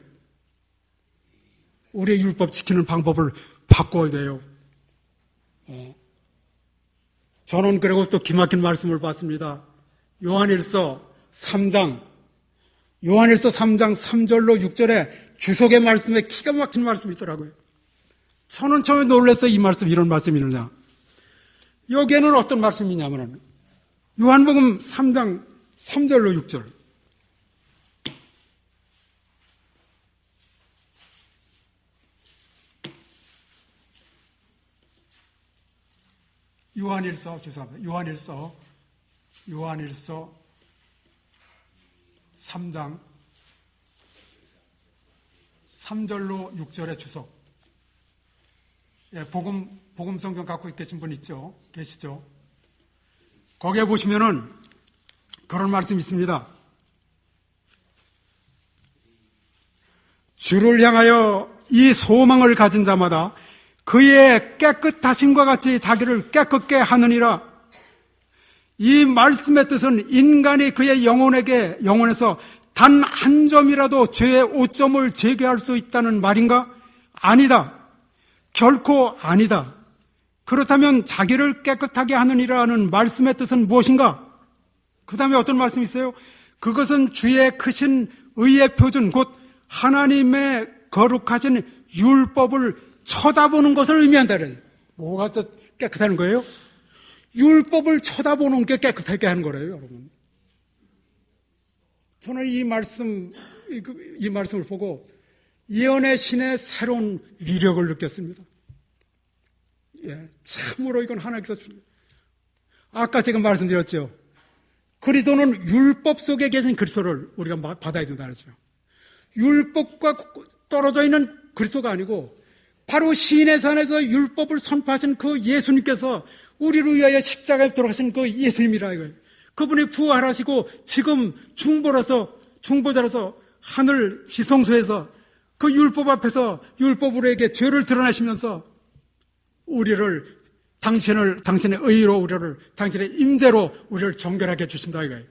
우리의 율법 지키는 방법을 바꿔야 돼요. 저는 그리고 또 기막힌 말씀을 봤습니다. 요한일서 3장 3절로 6절에 주석의 말씀에 기가 막힌 말씀이 있더라고요. 저는 처음에 놀랐어요. 이 말씀, 이런 말씀이 있느냐. 여기에는 어떤 말씀이냐면 요한복음 3장 3절로 6절. 요한일서 3장 3절로 6절의 주석. 예, 복음 성경 갖고 계신 분 있죠? 계시죠? 거기에 보시면은 그런 말씀이 있습니다. 주를 향하여 이 소망을 가진 자마다 그의 깨끗하심과 같이 자기를 깨끗게 하느니라. 이 말씀의 뜻은 인간이 그의 영혼에서 단 한 점이라도 죄의 오점을 제거할 수 있다는 말인가? 아니다. 결코 아니다. 그렇다면 자기를 깨끗하게 하느니라는 말씀의 뜻은 무엇인가? 그 다음에 어떤 말씀이 있어요? 그것은 주의 크신 의의 표준, 곧 하나님의 거룩하신 율법을 쳐다보는 것을 의미한다. 뭐가 더 깨끗한 거예요? 율법을 쳐다보는 게 깨끗하게 하는 거래요, 여러분. 저는 이 말씀을 보고 예언의 신의 새로운 위력을 느꼈습니다. 예, 참으로 이건 하나님께서 주는. 아까 제가 말씀드렸죠. 그리스도는 율법 속에 계신 그리스도를 우리가 받아야 된다 그랬죠. 율법과 떨어져 있는 그리스도가 아니고 바로 시인의 산에서 율법을 선포하신 그 예수님께서 우리를 위하여 십자가에 돌아가신 그 예수님이라 이거예요. 그분이 부활하시고 지금 중보자로서 하늘 지성소에서 그 율법 앞에서 율법으로에게 죄를 드러내시면서 우리를 당신의 의로 우리를 당신의 임재로 우리를 정결하게 해주신다 이거예요.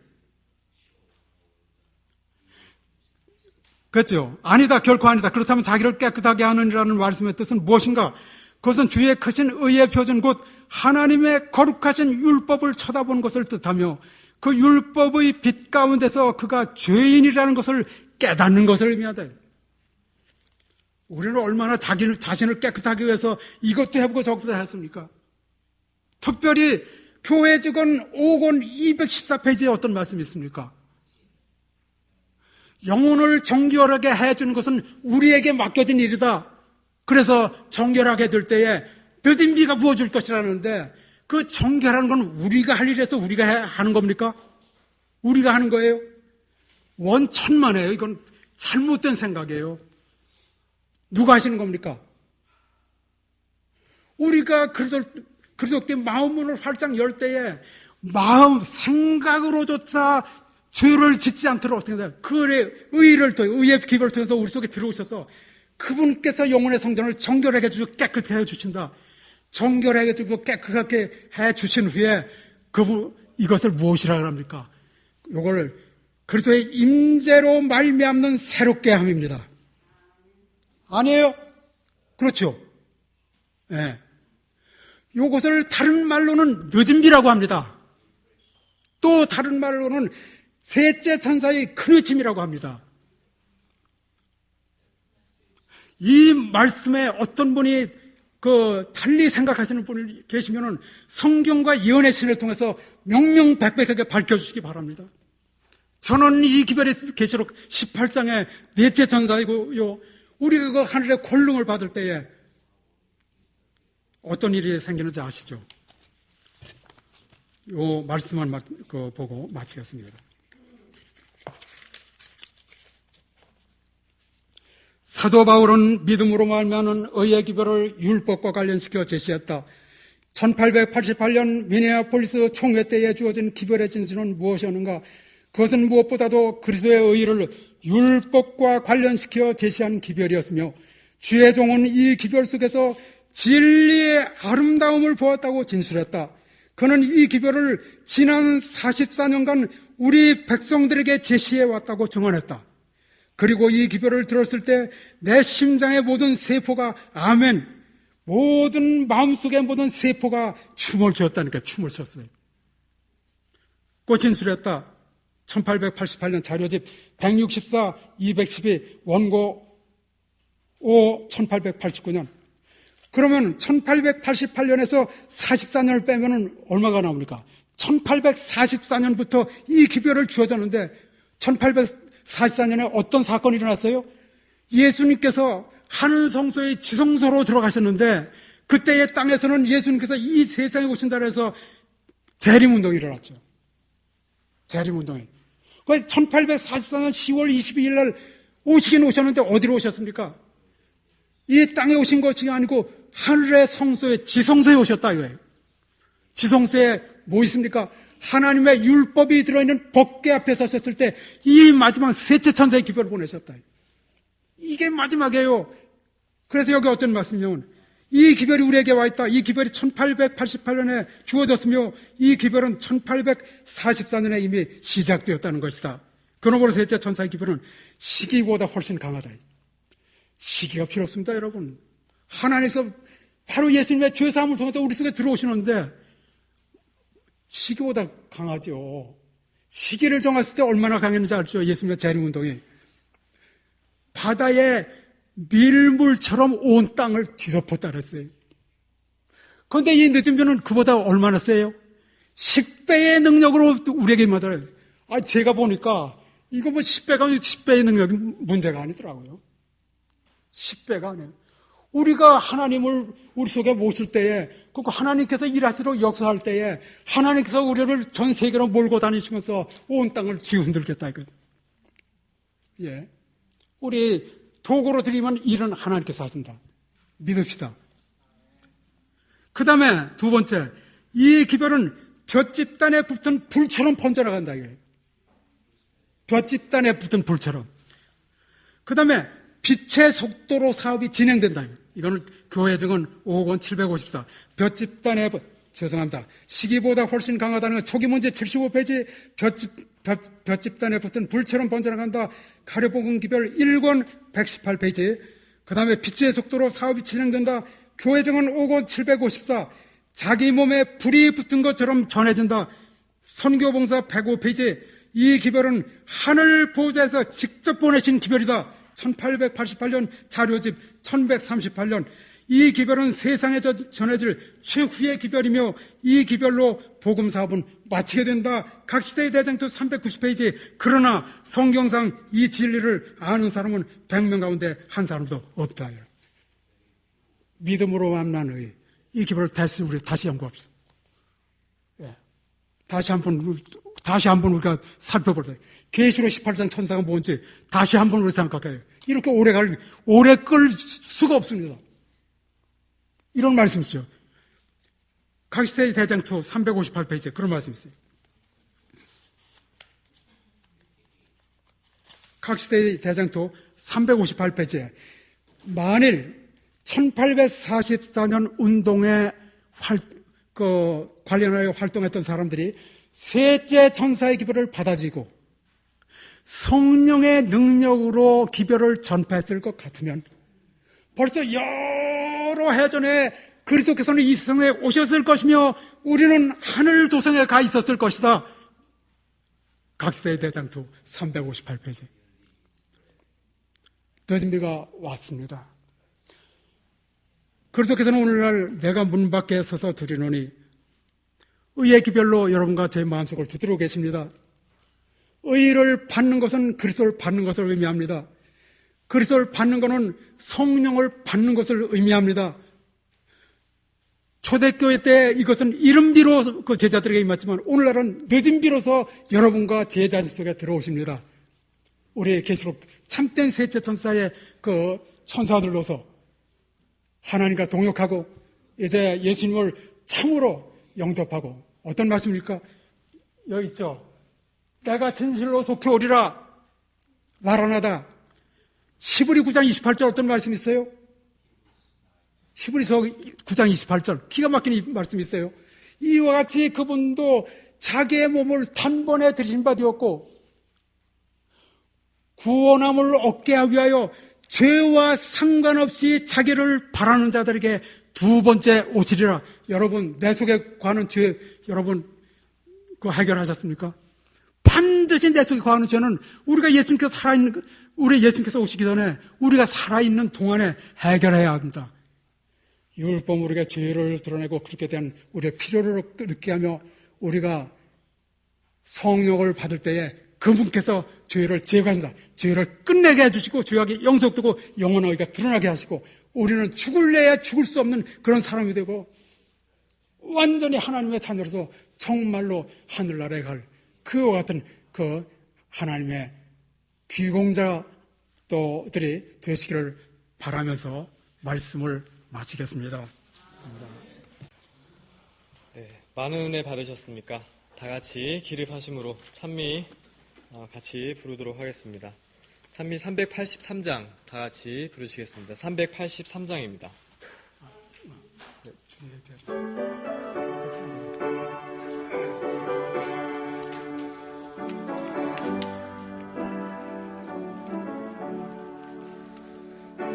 그렇죠? 아니다, 결코 아니다. 그렇다면 자기를 깨끗하게 하느니라는 말씀의 뜻은 무엇인가? 그것은 주의 크신 의의 표준, 곧 하나님의 거룩하신 율법을 쳐다보는 것을 뜻하며 그 율법의 빛 가운데서 그가 죄인이라는 것을 깨닫는 것을 의미하다. 우리는 얼마나 자신을 깨끗하게 위해서 이것도 해보고 저것도 했습니까? 특별히 교회 직원 5권 214페이지에 어떤 말씀이 있습니까? 영혼을 정결하게 해주는 것은 우리에게 맡겨진 일이다. 그래서 정결하게 될 때에 늦은 비가 부어줄 것이라는데 그 정결하는 건 우리가 할 일에서 우리가 하는 겁니까? 우리가 하는 거예요? 원천만에요. 이건 잘못된 생각이에요. 누가 하시는 겁니까? 우리가 그리스도께 마음문을 활짝 열 때에 생각으로조차 죄를 짓지 않도록 어떻게 해야 돼요? 그의 의의 기별을 통해서 우리 속에 들어오셔서 그분께서 영혼의 성전을 정결하게 해주시고 깨끗하게 해주신다. 정결하게 해주고 깨끗하게 해주신 후에 이것을 무엇이라고 합니까? 이걸 그리스도의 임재로 말미암는 새롭게 함입니다. 아니에요? 그렇죠? 예. 요것을 다른 말로는 늦은 비라고 합니다. 또 다른 말로는 셋째 천사의 큰 외침이라고 합니다. 이 말씀에 어떤 분이 달리 생각하시는 분이 계시면은 성경과 예언의 신을 통해서 명명백백하게 밝혀주시기 바랍니다. 저는 이 기별의 계시록 18장의 넷째 천사이고요. 우리가 그 하늘의 권능을 받을 때에 어떤 일이 생기는지 아시죠? 요 말씀만 보고 마치겠습니다. 사도 바울은 믿음으로 말미암는 의의 기별을 율법과 관련시켜 제시했다. 1888년 미네아폴리스 총회 때에 주어진 기별의 진수는 무엇이었는가? 그것은 무엇보다도 그리스도의 의를 율법과 관련시켜 제시한 기별이었으며 주의 종은 이 기별 속에서 진리의 아름다움을 보았다고 진술했다. 그는 이 기별을 지난 44년간 우리 백성들에게 제시해왔다고 증언했다. 그리고 이 기별을 들었을 때 내 심장의 모든 세포가 아멘, 모든 마음속의 모든 세포가 춤을 췄다니까 춤을 췄어요. 그 진술했다. 1888년 자료집 164, 212, 원고 5, 1889년. 그러면 1888년에서 44년을 빼면 얼마가 나옵니까? 1844년부터 이 기별을 주어졌는데 1844년에 어떤 사건이 일어났어요? 예수님께서 하늘 성소의 지성소로 들어가셨는데 그때의 땅에서는 예수님께서 이 세상에 오신다 해서 재림운동이 일어났죠. 재림운동이. 1844년 10월 22일 날 오시긴 오셨는데 어디로 오셨습니까? 이 땅에 오신 것이 아니고 하늘의 성소에 지성소에 오셨다 이거예요. 지성소에 뭐 있습니까? 하나님의 율법이 들어있는 법궤 앞에 서셨을 때 이 마지막 셋째 천사의 기별을 보내셨다. 이게 마지막이에요. 그래서 여기 어떤 말씀이냐면 이 기별이 우리에게 와 있다. 이 기별이 1888년에 주어졌으며 이 기별은 1844년에 이미 시작되었다는 것이다. 그러므로 셋째 천사의 기별은 시기보다 훨씬 강하다. 시기가 필요 없습니다, 여러분. 하나님께서 바로 예수님의 죄사함을 통해서 우리 속에 들어오시는데 시기보다 강하죠. 시기를 정했을 때 얼마나 강했는지 알죠? 예수님의 재림운동이. 바다에 밀물처럼 온 땅을 뒤덮었다 그랬어요. 그런데 이 늦은 변은 그보다 얼마나 세요? 10배의 능력으로 우리에게 임하더래요. 제가 보니까 이거 10배의 능력이 문제가 아니더라고요. 10배가 아니에요. 우리가 하나님을 우리 속에 모실 때에, 그리고 하나님께서 일하시도록 역사할 때에 하나님께서 우리를 전 세계로 몰고 다니시면서 온 땅을 뒤흔들겠다 이거예요. 예. 우리 도구로 드리면 일은 하나님께서 하신다. 믿읍시다. 그 다음에 두 번째, 이 기별은 볏집단에 붙은 불처럼 번져나간다 이거예요. 볏집단에 붙은 불처럼. 그 다음에 빛의 속도로 사업이 진행된다. 이거는 교회증은 5권 754. 볏집단에, 죄송합니다. 시기보다 훨씬 강하다는 건 초기 문제 75페이지 볏집단에 붙은 불처럼 번져나간다. 가려복음 기별 1권 118페이지. 그 다음에 빛의 속도로 사업이 진행된다. 교회증은 5권 754. 자기 몸에 불이 붙은 것처럼 전해진다. 선교봉사 105페이지. 이 기별은 하늘 보좌에서 직접 보내신 기별이다. 1888년 자료집 1138년. 이 기별은 세상에 전해질 최후의 기별이며 이 기별로 복음 사업은 마치게 된다. 각 시대의 대장터 390페이지. 그러나 성경상 이 진리를 아는 사람은 100명 가운데 한 사람도 없다. 믿음으로 만난 의. 이 기별을 우리 다시 연구합시다. 예. 다시 한번 우리가 살펴보자. 계시록 18장 천사가 뭔지 다시 한번 우리 생각할까요? 이렇게 오래 끌 수가 없습니다. 이런 말씀 있죠. 각시대의 대장투 358페이지에 그런 말씀 있어요. 각시대의 대장투 358페이지에 만일 1844년 운동에 관련하여 활동했던 사람들이 셋째 천사의 기별을 받아들이고 성령의 능력으로 기별을 전파했을 것 같으면 벌써 여러 해 전에 그리스도께서는 이 세상에 오셨을 것이며 우리는 하늘 도성에 가 있었을 것이다. 각시대의 대장투 358페이지. 늦은 비가 왔습니다. 그리스도께서는 오늘날 내가 문 밖에 서서 두리노니 의의 기별로 여러분과 제 마음속을 두드리고 계십니다. 의를 받는 것은 그리스도를 받는 것을 의미합니다. 그리스도를 받는 것은 성령을 받는 것을 의미합니다. 초대교회 때 이것은 이른 비로 그 제자들에게 임했지만 오늘날은 늦은 비로서 여러분과 제 자신 속에 들어오십니다. 우리 계시록 참된 셋째 천사의 그 천사들로서 하나님과 동역하고 이제 예수님을 참으로 영접하고 어떤 말씀입니까? 여기 있죠. 내가 진실로 속히 오리라 말하나다. 히브리 9장 28절 어떤 말씀이 있어요? 히브리서 9장 28절 기가 막힌 이 말씀이 있어요. 이와 같이 그분도 자기의 몸을 단번에 들이신 바 되었고 구원함을 얻게 하기 위하여 죄와 상관없이 자기를 바라는 자들에게 두 번째 오시리라. 여러분 내 속에 거하는 죄 여러분 그거 해결하셨습니까? 반드시 내 속에 거하는 죄는 우리 예수님께서 오시기 전에 우리가 살아있는 동안에 해결해야 합니다. 율법 우리가 죄를 드러내고 그렇게 대한 우리의 필요를 느끼게 하며 우리가 성령을 받을 때에 그분께서 죄를 제거하신다. 죄를 끝내게 해주시고 죄악이 영속되고 영원하기가 드러나게 하시고 우리는 죽을래야 죽을 수 없는 그런 사람이 되고 완전히 하나님의 자녀로서 정말로 하늘나라에 갈 그와 같은 그 하나님의 귀공자들이 되시기를 바라면서 말씀을 마치겠습니다. 네, 많은 은혜 받으셨습니까? 다 같이 기립하심으로 찬미 같이 부르도록 하겠습니다. 찬미 383장 다 같이 부르시겠습니다. 383장입니다.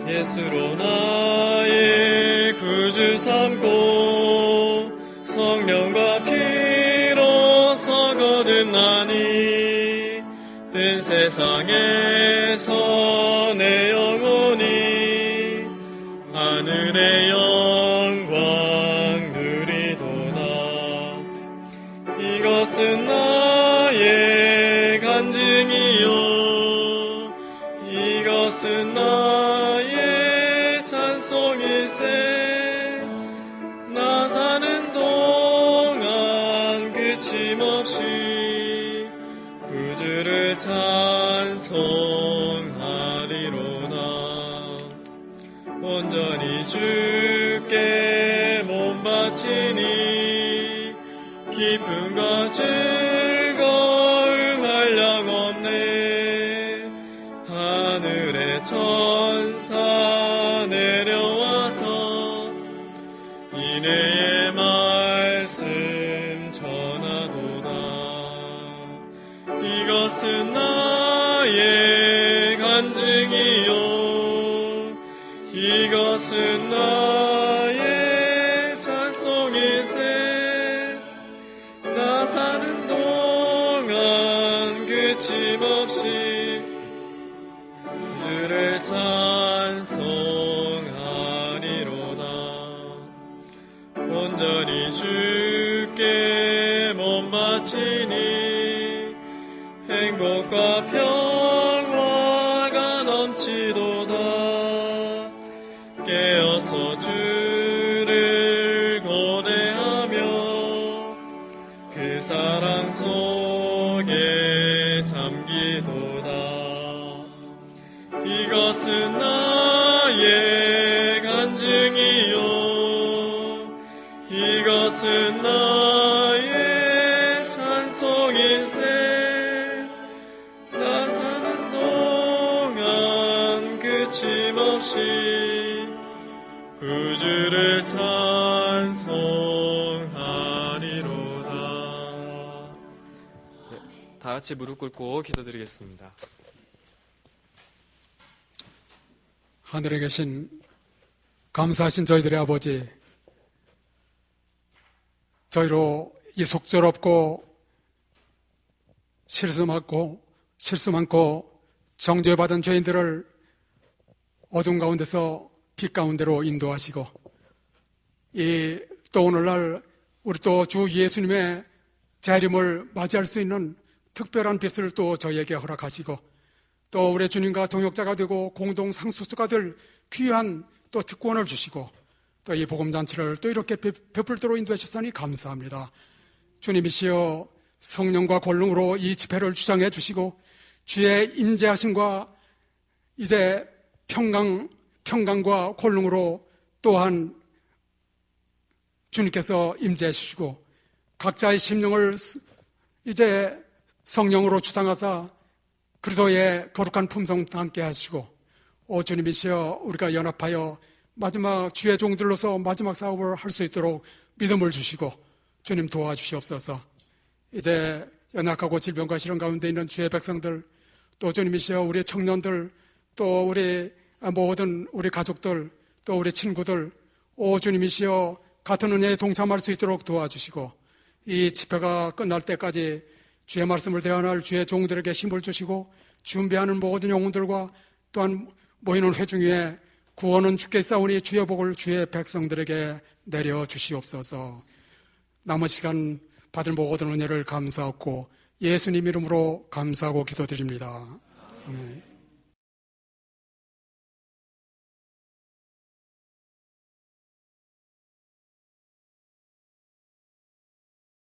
예수로 나의 구주 삼고 성령과 피로서 거듭나니 뜬 세상에서 내 영혼이 하늘의 영광 누리도다. 이것은 나의 간증이요 이것은 나의 찬송일세. 나 사는 동안 그침없이 구주를 찬송하리로다. 온전히 주께 몸 바치니 기쁨과 즐거움 한량없네. 하늘의 천사 내려와서 인애의 말씀 전하도다. 이것은 나의 간증이요 이것은 나의 찬송일세. 나 사는 동안 그침없이 주를 찬송하리로다. 온전히 주께 몸 바치니 행복과 평화가 넘치도다. 깨어서 주를 고대하며 그 사랑 속에 잠기도다. 이것은 나의 간증이요 이것은 나의 찬송일세. 나 사는 동안 그침없이 구주를 찬송하리로다. 네, 다 다 같이 무릎 꿇고 기도드리겠습니다. 하늘에 계신 감사하신 저희들의 아버지, 저희로 이 속절없고 실수 많고 정죄받은 죄인들을 어둠 가운데서 빛 가운데로 인도하시고, 또 오늘날 우리 또 주 예수님의 재림을 맞이할 수 있는 특별한 빛을 또 저희에게 허락하시고, 또 우리 주님과 동역자가 되고 공동 상속자가 될 귀한 또 특권을 주시고, 또 이 복음잔치를 또 이렇게 베풀도록 인도해 주시니 감사합니다. 주님이시여, 성령과 권능으로 이 집회를 주장해 주시고, 주의 임재하심과 이제 평강과 권능으로 또한 주님께서 임재해 주시고, 각자의 심령을 이제 성령으로 주장하사 그리스도의 거룩한 품성 담게 하시고, 오 주님이시여, 우리가 연합하여 마지막 주의 종들로서 마지막 사업을 할 수 있도록 믿음을 주시고, 주님 도와주시옵소서. 이제 연약하고 질병과 시련 가운데 있는 주의 백성들, 또 주님이시여 우리 청년들, 또 우리 모든 우리 가족들, 또 우리 친구들, 오 주님이시여 같은 은혜에 동참할 수 있도록 도와주시고, 이 집회가 끝날 때까지 주의 말씀을 대언할 주의 종들에게 힘을 주시고, 준비하는 모든 영혼들과 또한 모이는 회중 위에 구원은 주께 있사오니 주의 복을 주의 백성들에게 내려 주시옵소서. 남은 시간 받을 모든 은혜를 감사하고 예수님 이름으로 감사하고 기도드립니다. 아멘.